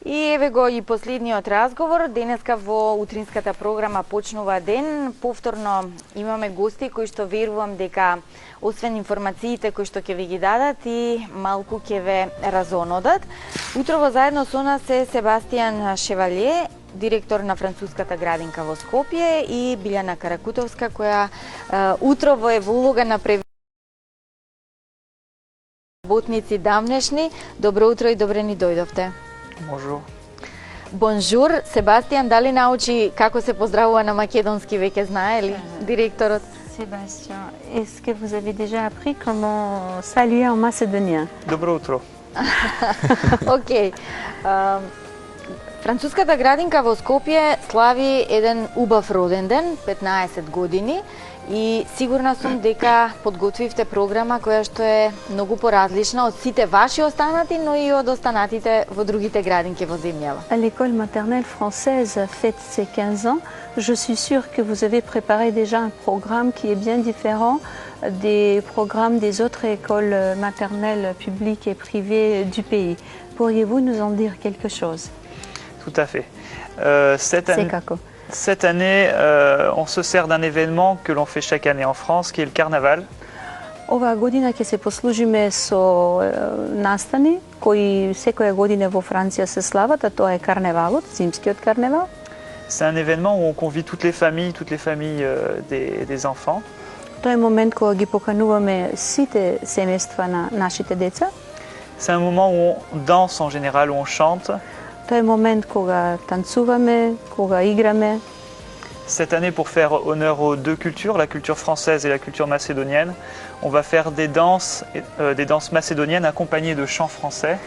И еве го и последниот разговор. Денеска во утринската програма почнува ден. Повторно имаме гости кои што верувам дека освен информациите кои што ќе ви ги дадат и малку ќе ве разонодат. Утрово заедно со нас е Себастијан Шевалје, директор на француската градинка во Скопје, и Билјана Каракутовска, која утрово е во улога на работници давнешни. Добро утро и добре ни дојдовте. Bonjour. Бонжур. Себастијан, дали научи како се поздравува на македонски, веќе знае ли директорот? Sébastien, est-ce que vous avez déjà appris comment saluer en macédonien? Добро утро. Окей. Француската градинка во Скопје слави еден убав роден ден, 15 години, и сигурна сум дека подготвивте програма која што е многу поразлична од сите ваши останати, но и од останатите во другите градинки во земјава. À l'école maternelle française fête ses 15 ans. Je suis sûre que vous avez préparé déjà un programme qui est bien différent des programmes des autres écoles maternelles publiques et privées du pays. Pourriez-vous nous en dire quelque chose? Tout à fait. Cette C'est année, on se sert d'un événement que l'on fait chaque année en France, qui est le carnaval. Оваа година ќе се послужиме со настани кои секоја година во Франција се слават, а тоа е карневалот, зимскиот карневал. C'est un événement où on convie toutes les familles des enfants. Тоа е момент кога ги покануваме сите семејства на нашите деца. C'est un moment où on danse en général, où on chante. Тоа е момент кога танцуваме, кога играме. Cette année, pour faire honneur aux deux cultures, la culture française et la culture macédonienne, on va faire des danses macédoniennes accompagnées de chants français.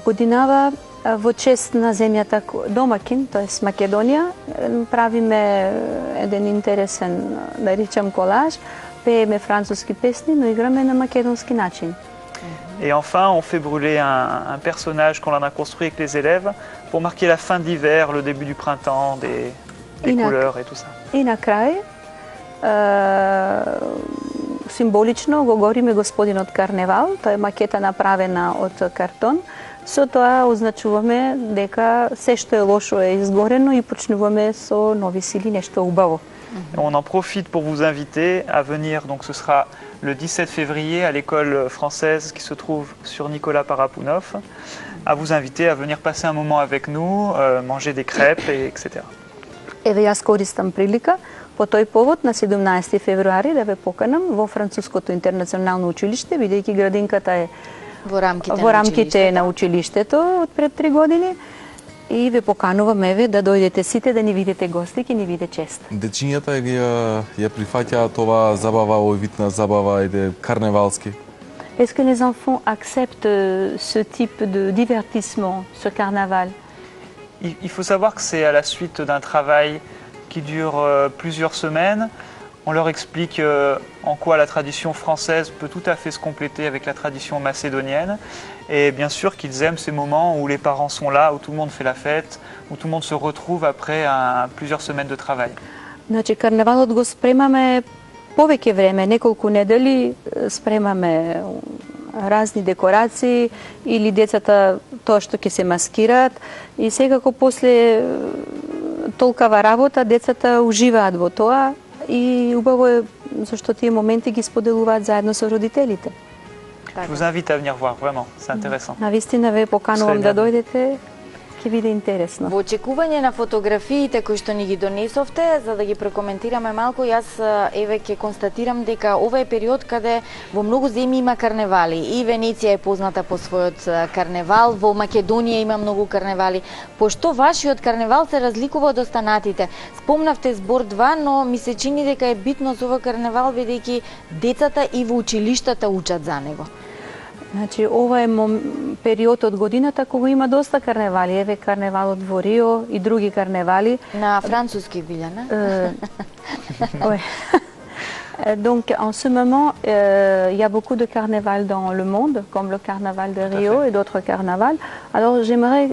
Годинава во чест на земјата домакин, тоест Македонија, правиме еден интересен, да речем, колаж, пееме француски песни, но играме на македонски начин. Et enfin, on fait brûler un personnage qu'on a construit avec les élèves pour marquer la fin de l'hiver, le début du printemps, des couleurs et tout ça. И на крај, символично го гориме господинот карневал, тоа е макета направена од картон. Со тоа означуваме дека се што е лошо е изгорено и почнуваме со нови сили, нешто убаво. On en profite pour vous inviter à venir, donc ce sera le 17 février à l'école française qui se trouve sur Nicolas Parapounov, à vous inviter à venir passer un moment avec nous, manger des crêpes, etc. Еве јас користам прилика по тој повод на 17 февруари да ве поканам во Француското интернационално училиште, бидејќи градинката е Во рамките на училиштето од пред 3 години, и ве поканувам еве да дојдете сите да ни видите гости, ќе ни биде чест. Дечињата ја прифаќаат оваа забава, овој вид на забава, иде карневалски. Est-ce que les enfants acceptent ce type de divertissement, ce carnaval? Il faut savoir que c'est à la suite d'un travail qui dure plusieurs semaines. On leur explique en quoi la tradition française peut tout à fait se compléter avec la tradition macédonienne. Et bien sûr qu'ils aiment ces moments où les parents sont là, où tout le monde fait la fête, où tout le monde se retrouve après plusieurs semaines de travail. Значи, карневалот го спремаме повеќе време, неколку недели спремаме разни декорации или децата тоа што ќе се маскираат, и секако после толкава работа децата уживаат во тоа и убаво е зашто тие моменти ги споделуваат заедно со родителите. Je vous invite à venir voir, vraiment, c'est intéressant. Навистина ве поканувам да дојдете, ќе биде интересно. Во очекување на фотографиите кои што ни ги донесовте, за да ги прокоментираме малку, јас еве ќе констатирам дека ова е период каде во многу земји има карневали. И Венеција е позната по својот карневал, во Македонија има многу карневали. Пошто вашиот карневал се разликува од останатите? Спомнавте збор 2, но ми се чини дека е битно за овој карневал бидејќи децата и во училиштата учат за него. Значи, ова е период од годината кога има доста карневали. Еве карневалот во Рио и други карневали. На француски, Билјана. Donc, en ce moment, il y a beaucoup de carnavals dans le monde, comme le carnaval de Rio et d'autres carnavals. Alors, j'aimerais,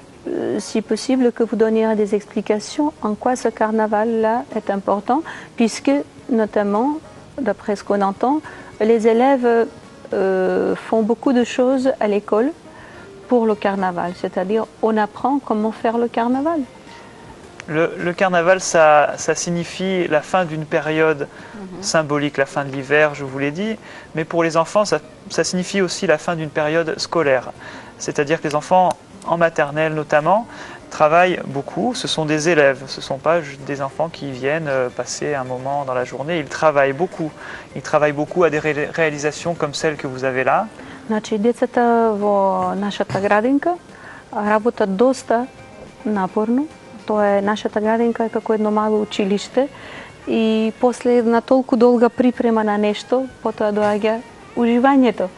si possible, que vous donniez des explications en quoi ce carnaval-là est important, puisque, notamment, d'après ce qu'on entend, les élèves font beaucoup de choses à l'école pour le carnaval, c'est-à-dire on apprend comment faire le carnaval. Le carnaval, ça signifie la fin d'une période symbolique, la fin de l'hiver, je vous l'ai dit, mais pour les enfants, ça signifie aussi la fin d'une période scolaire. C'est-à-dire que les enfants, en maternelle notamment, travaillent beaucoup. Ce sont des élèves, ce ne sont pas juste des enfants qui viennent passer un moment dans la journée. Ils travaillent beaucoup. Ils travaillent beaucoup à des réalisations comme celle que vous avez là. Значи децата во нашата градинка работат доста напорно. Тоа е нашата градинка е како едно мало училиште и после една толку долга припрема на нешто, потоа доаѓа уживањето.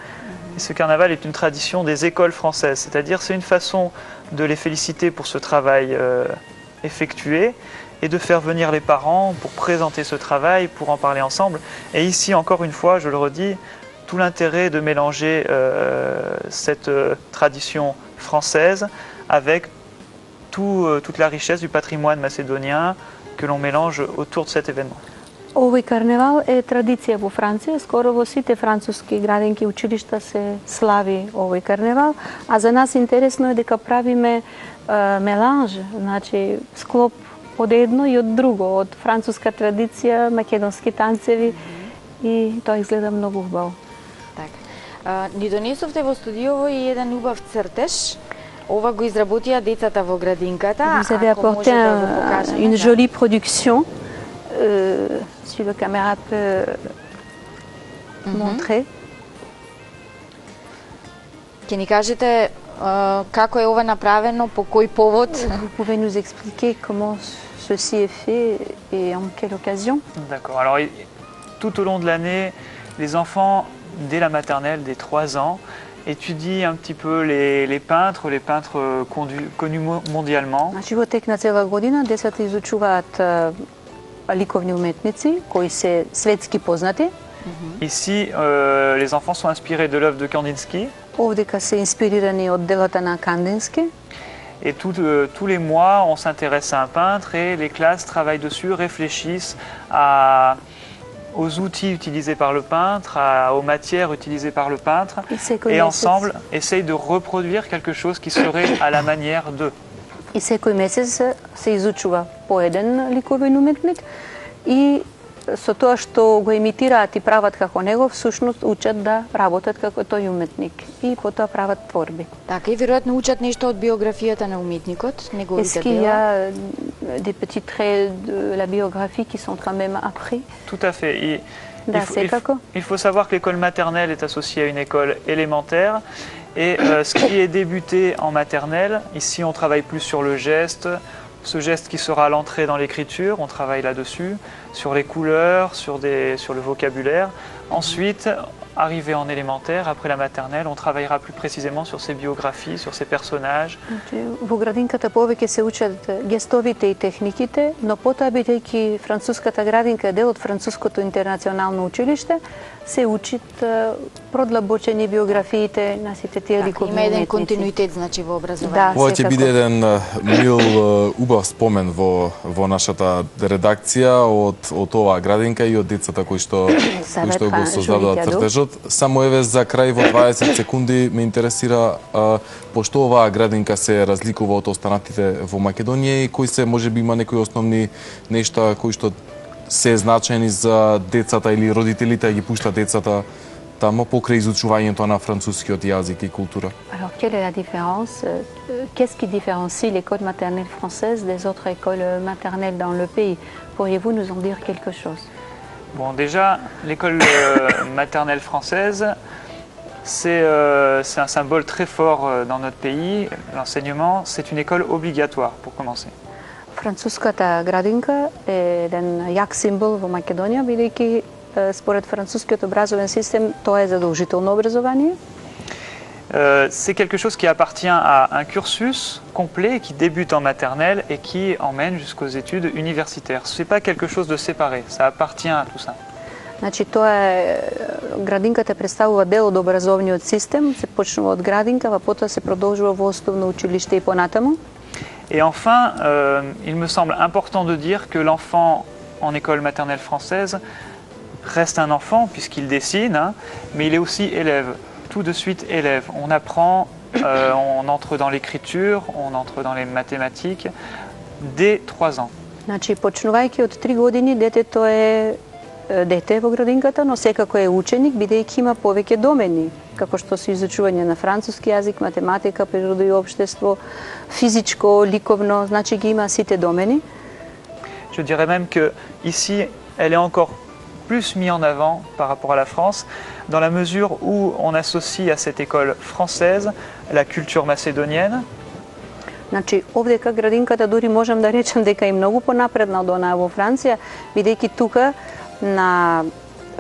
Et ce carnaval est une tradition des écoles françaises, c'est-à-dire c'est une façon de les féliciter pour ce travail effectué et de faire venir les parents pour présenter ce travail, pour en parler ensemble. Et ici, encore une fois, je le redis, tout l'intérêt de mélanger cette tradition française avec toute la richesse du patrimoine macédonien que l'on mélange autour de cet événement. Овој карневал е традиција во Франција, скоро во сите француски градинки и училишта се слави овој карневал, а за нас интересно е дека правиме меланж, значи склоп од едно и од друго, од француска традиција, македонски танцеви и тоа изгледа многу убаво. Так. Ни донесовте во студиово и еден убав цртеж. Ова го изработија децата во градинката. Vous avez apporté une jolie production. Si le caméra peut montrer. Ќе ни кажете како е ова направено, по кој повод? Vous pouvez nous expliquer comment ceci est fait et en quelle occasion? D'accord. Alors, tout au long de l'année, les enfants, dès la maternelle, dès 3 ans, étudient un petit peu les peintres connus mondialement. Значи во тек на цела година децата изучуваат ликовни уметници кои се светски познати. Ici, les enfants sont inspirés de l'œuvre de Kandinsky. Овдека се инспирирани од делата на Кандински. Et tous les mois, on s'intéresse à un peintre et les classes travaillent dessus, réfléchissent aux outils utilisés par le peintre, aux matières utilisées par le peintre, et ensemble essayent de reproduire quelque chose qui serait à la manière d'eux. И секој месец се изучува по еден ликовен уметник и со тоа што го имитираат и прават како него, всушност учат да работат како тој уметник и потоа прават творби. Така и веројатно учат нешто од биографијата на уметникот, неговите Est-ce qu'il y дела. a des petits traits de la biographie qui sont quand même appris? Tout à fait. Да, секако. Il faut savoir que l'école maternelle est associée à une école élémentaire et ce qui est débuté en maternelle, ici on travaille plus sur le geste, ce geste qui sera l'entrée dans l'écriture, on travaille là-dessus, sur les couleurs, sur le vocabulaire. Ensuite, arrivé en élémentaire, après la maternelle, on travaillera plus précisément sur ses biographies, sur ses personnages. Во градинката повеќе се учат гестовите и техниките, но потоа бидејќи француската градинка е дел од француското интернационално училиште, се учат продлабочени биографиите на сите тие ликовни Има еден уметници. континуитет, значи, во образованието. Да. Ова ќе секако. биде еден мил, убав спомен во нашата редакција од оваа градинка и од децата кои што го создадоа цртежот. Само еве за крај во 20 секунди ме интересира пошто оваа градинка се разликува од останатите во Македонија и кои се можеби има некои основни нешта кои што се значени за децата или родителите ги пуштат децата тамо покрај изучувањето на францускиот јазик и култура. Alors, quelle est la différence? Qu'est-ce qui différencie l'école maternelle française des autres écoles maternelles dans le pays? Pourriez-vous nous en dire quelque chose? Bon, déjà, l'école maternelle française, c'est un symbole très fort dans notre pays. L'enseignement, c'est une école obligatoire, pour commencer. Француската градинка е еден јак символ во Македонија, бидејќи според францускиот образовен систем тоа е задолжително образование. C'est quelque chose qui appartient à un cursus complet qui débute en maternelle et qui emmène jusqu'aux études universitaires. Ce n'est pas quelque chose de séparé, ça appartient à tout ça. Значи тоа е градинката представува дел од образовниот систем, се почнува од градинка, па потоа се продолжува во основно училиште и понатаму. Et enfin, il me semble important de dire que l'enfant en école maternelle française reste un enfant puisqu'il dessine, hein, mais il est aussi élève, tout de suite élève. On apprend on entre dans l'écriture, on entre dans les mathématiques dès 3 ans. Значи, почнувајќи од 3 години, детето е дете во градинката, но секако е ученик, бидејќи има повеќе домени, како што се изучување на француски јазик, математика, природа и општество, физичко, ликовно, значи ги има сите домени. Je dirais même que ici, elle est encore plus mise en avant par rapport à la France, dans la mesure où on associe à cette école française la culture macédonienne. Значи, овдека градинката дури можам да речам дека е многу понапредна од онаа во Франција, бидејќи тука на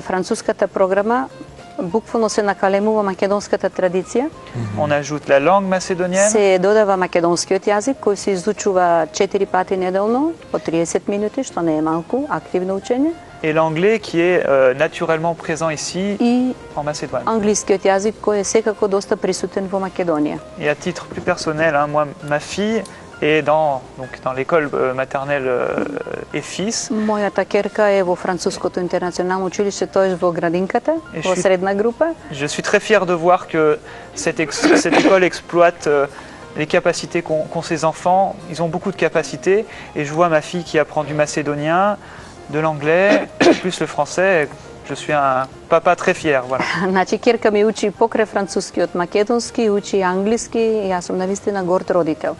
француската програма буквално се накалемува македонската традиција. On ajoute la langue macédonienne. Се додава македонскиот јазик кој се изучува 4 пати неделно по 30 минути, што не е малку, активно учење. Et l'anglais qui est naturellement présent ici И en Macédoine. англискиот јазик кој е секако доста присутен во Македонија. Et à titre plus personnel, hein, moi, ma fille est dans l'école maternelle EFIS. Мојата ќерка е во француското интернационално училиште, тоеш во градинката, Е, во средна група. Je suis très fier de voir que cette école exploite les capacités qu'ont ces enfants. Ils ont beaucoup de capacités et je vois ma fille qui apprend du macédonien, de l'anglais, plus le français. Je suis un papa très fier. Voilà. Значи, ќерка ми учи покрај францускиот македонски, учи англиски и јас сум навистина горд родител.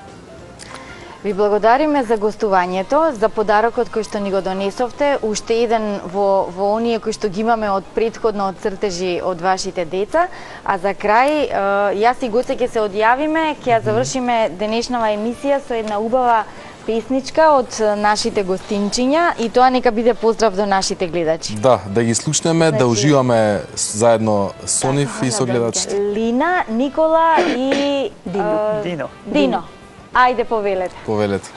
Ви благодариме за гостувањето, за подарокот кој што ни го донесовте, уште еден во оние кои што ги имаме од претходно од цртежи од вашите деца. А за крај, јас и Гоце ќе се одјавиме, ќе ја завршиме денешнава емисија со една убава песничка од нашите гостинчиња и тоа нека биде поздрав до нашите гледачи. Да ги слушнеме, да уживаме заедно со нив и со гледачите. Лина, Никола и Dino. Дино. Ајде, повелете. Повелете.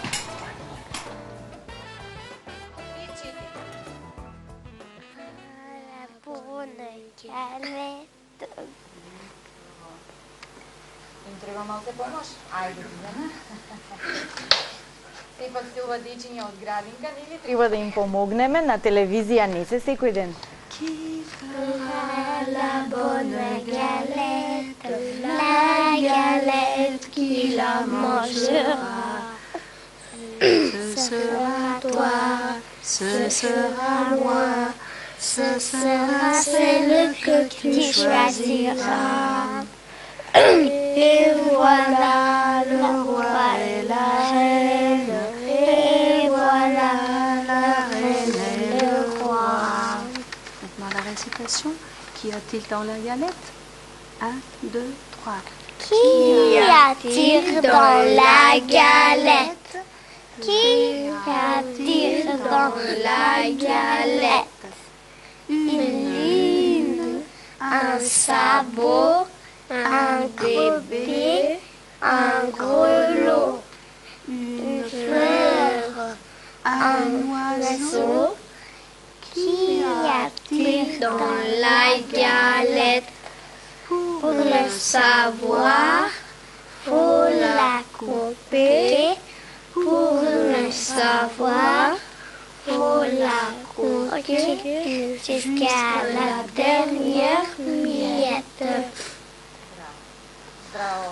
Им треба малце помош? Ајде, Диана. Сепак се ова дечиња од градинка, нели треба да им помогнеме, на телевизија не се секој ден. La bonne galette qui la mangera. Ce sera toi, ce sera moi, ce sera celle que tu choisiras. Et voilà le roi et la reine, et voilà la reine et le roi. Maintenant la récitation. Qu'y a-t-il dans la galette? 1, 2, 3. Qu'y a-t-il dans la galette? Qu'y a-t-il dans la galette? Une lime, un sabot, un bébé, un grelot, une fleur, un oiseau. Qu'y a-t-il dans la galette? Pour le savoir, faut la couper. Pour le savoir, faut la couper jusqu'à la dernière miette. Браво,